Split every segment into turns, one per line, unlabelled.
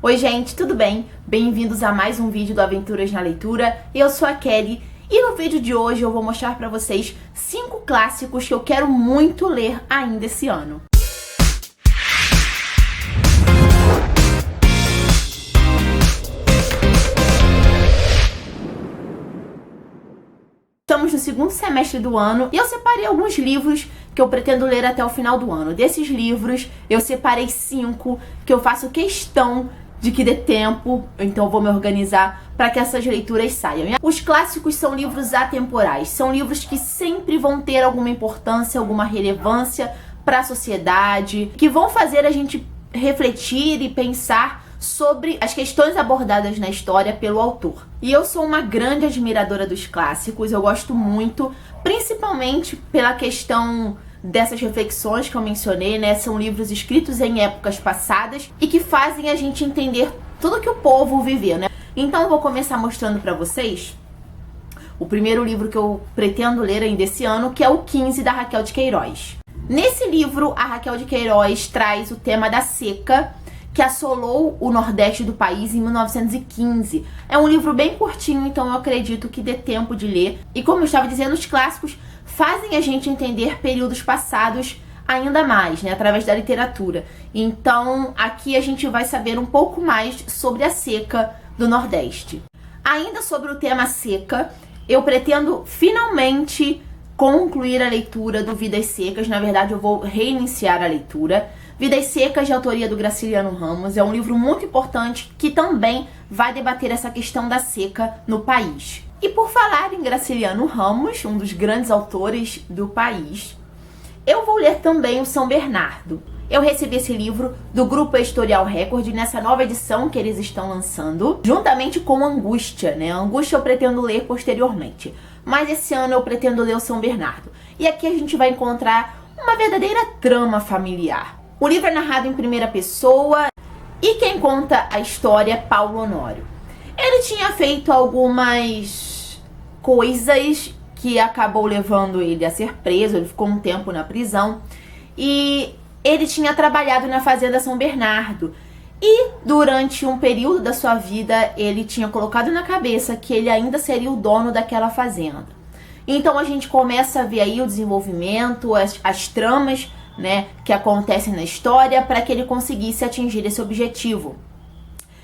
Oi gente, tudo bem? Bem-vindos a mais um vídeo do Aventuras na Leitura. Eu sou a Kelly e no vídeo de hoje eu vou mostrar pra vocês 5 clássicos que eu quero muito ler ainda esse ano. Estamos no segundo semestre do ano e eu separei alguns livros que eu pretendo ler até o final do ano. Desses livros, eu separei 5 que eu faço questão de que dê tempo, então eu vou me organizar para que essas leituras saiam. Os clássicos são livros atemporais, são livros que sempre vão ter alguma importância, alguma relevância para a sociedade, que vão fazer a gente refletir e pensar sobre as questões abordadas na história pelo autor. E eu sou uma grande admiradora dos clássicos, eu gosto muito, principalmente pela questão dessas reflexões que eu mencionei, né? São livros escritos em épocas passadas e que fazem a gente entender tudo que o povo viveu, né? Então eu vou começar mostrando pra vocês o primeiro livro que eu pretendo ler ainda esse ano, que é o 15, da Raquel de Queiroz. Nesse livro, a Raquel de Queiroz traz o tema da seca que assolou o Nordeste do país em 1915. É um livro bem curtinho, então eu acredito que dê tempo de ler. E como eu estava dizendo, os clássicos fazem a gente entender períodos passados ainda mais, né, através da literatura. Então, aqui a gente vai saber um pouco mais sobre a seca do Nordeste. Ainda sobre o tema seca, eu pretendo finalmente concluir a leitura do Vidas Secas. Na verdade, eu vou reiniciar a leitura. Vidas Secas, de autoria do Graciliano Ramos, é um livro muito importante que também vai debater essa questão da seca no país. E por falar em Graciliano Ramos, um dos grandes autores do país, eu vou ler também o São Bernardo. Eu recebi esse livro do Grupo Editorial Record nessa nova edição que eles estão lançando, juntamente com Angústia, né? Angústia eu pretendo ler posteriormente, mas esse ano eu pretendo ler o São Bernardo. E aqui a gente vai encontrar uma verdadeira trama familiar. O livro é narrado em primeira pessoa e quem conta a história é Paulo Honório. Ele tinha feito algumas coisas que acabou levando ele a ser preso, ele ficou um tempo na prisão e ele tinha trabalhado na Fazenda São Bernardo e durante um período da sua vida ele tinha colocado na cabeça que ele ainda seria o dono daquela fazenda. Então a gente começa a ver aí o desenvolvimento, as tramas, né, que acontecem na história para que ele conseguisse atingir esse objetivo.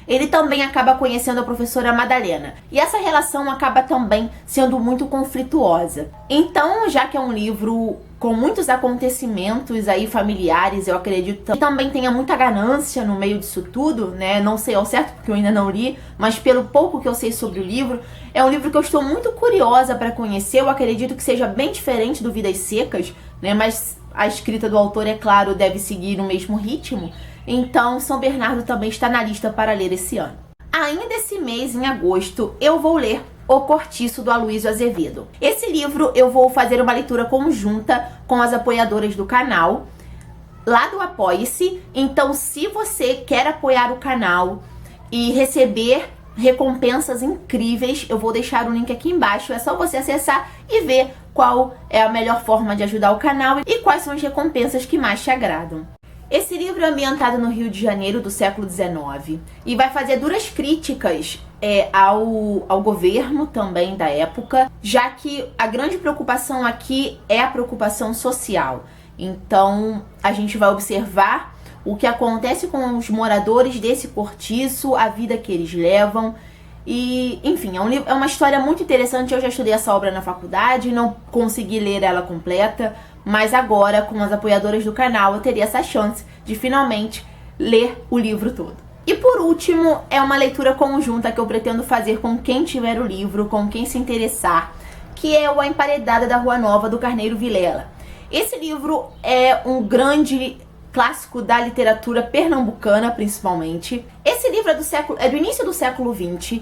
Ele também acaba conhecendo a professora Madalena e essa relação acaba também sendo muito conflituosa. Então, já que é um livro com muitos acontecimentos aí familiares, eu acredito que também tenha muita ganância no meio disso tudo, né? Não sei ao certo porque eu ainda não li, mas pelo pouco que eu sei sobre o livro, é um livro que eu estou muito curiosa para conhecer. Eu acredito que seja bem diferente do Vidas Secas, né? Mas a escrita do autor, é claro, deve seguir o mesmo ritmo. Então, São Bernardo também está na lista para ler esse ano. Ainda esse mês, em agosto, eu vou ler O Cortiço, do Aloysio Azevedo. Esse livro eu vou fazer uma leitura conjunta com as apoiadoras do canal, lá do Apoie-se. Então, se você quer apoiar o canal e receber recompensas incríveis, eu vou deixar o link aqui embaixo. É só você acessar e ver qual é a melhor forma de ajudar o canal e quais são as recompensas que mais te agradam. Esse livro é ambientado no Rio de Janeiro do século XIX e vai fazer duras críticas ao governo também da época, já que a grande preocupação aqui é a preocupação social. Então a gente vai observar o que acontece com os moradores desse cortiço, a vida que eles levam. E, enfim, é uma história muito interessante. Eu já estudei essa obra na faculdade, não consegui ler ela completa, mas agora, com as apoiadoras do canal, eu teria essa chance de finalmente ler o livro todo. E por último, é uma leitura conjunta que eu pretendo fazer com quem tiver o livro, com quem se interessar, que é o A Emparedada da Rua Nova, do Carneiro Vilela. Esse livro é um grande clássico da literatura pernambucana, principalmente. Esse livro é do início do século XX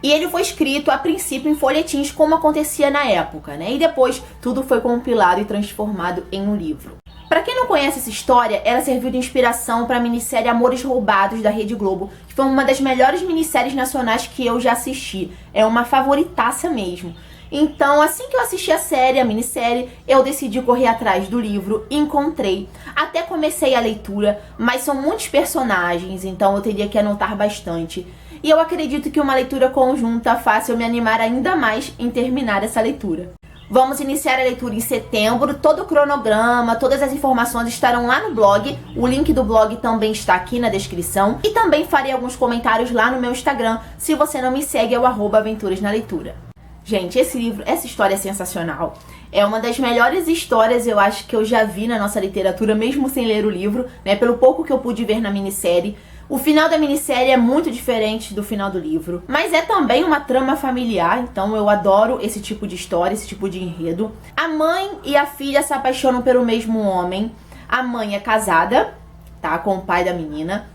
e ele foi escrito a princípio em folhetins, como acontecia na época, né? E depois tudo foi compilado e transformado em um livro. Para quem não conhece essa história, ela serviu de inspiração para a minissérie Amores Roubados, da Rede Globo, que foi uma das melhores minisséries nacionais que eu já assisti. É uma favoritaça mesmo. Então, assim que eu assisti a série, a minissérie, eu decidi correr atrás do livro, encontrei. Até comecei a leitura, mas são muitos personagens, então eu teria que anotar bastante. E eu acredito que uma leitura conjunta faça eu me animar ainda mais em terminar essa leitura. Vamos iniciar a leitura em setembro, todo o cronograma, todas as informações estarão lá no blog, o link do blog também está aqui na descrição, e também farei alguns comentários lá no meu Instagram, se você não me segue é o @aventurasnaleitura. Gente, esse livro, essa história é sensacional, é uma das melhores histórias eu acho que eu já vi na nossa literatura, mesmo sem ler o livro, né, pelo pouco que eu pude ver na minissérie. O final da minissérie é muito diferente do final do livro, mas é também uma trama familiar, então eu adoro esse tipo de história, esse tipo de enredo. A mãe e a filha se apaixonam pelo mesmo homem. A mãe é casada, tá, com o pai da menina,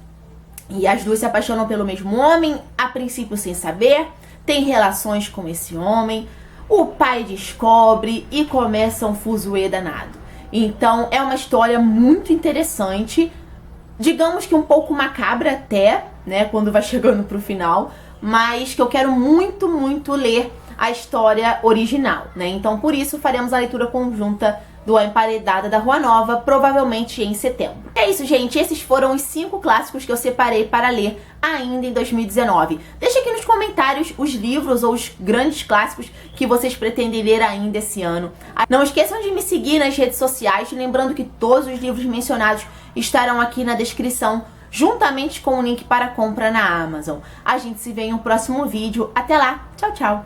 e as duas se apaixonam pelo mesmo homem, a princípio sem saber, tem relações com esse homem. O pai descobre e começa um fuzuê danado. Então é uma história muito interessante, digamos que um pouco macabra até, né, quando vai chegando pro final, mas que eu quero muito, muito ler a história original, né? Então por isso faremos a leitura conjunta do A Emparedada da Rua Nova, provavelmente em setembro. É isso, gente, esses foram os 5 clássicos que eu separei para ler ainda em 2019. Deixa aqui nos comentários os livros ou os grandes clássicos que vocês pretendem ler ainda esse ano. Não esqueçam de me seguir nas redes sociais, lembrando que todos os livros mencionados estarão aqui na descrição, juntamente com o link para compra na Amazon. A gente se vê em um próximo vídeo. Até lá, tchau, tchau!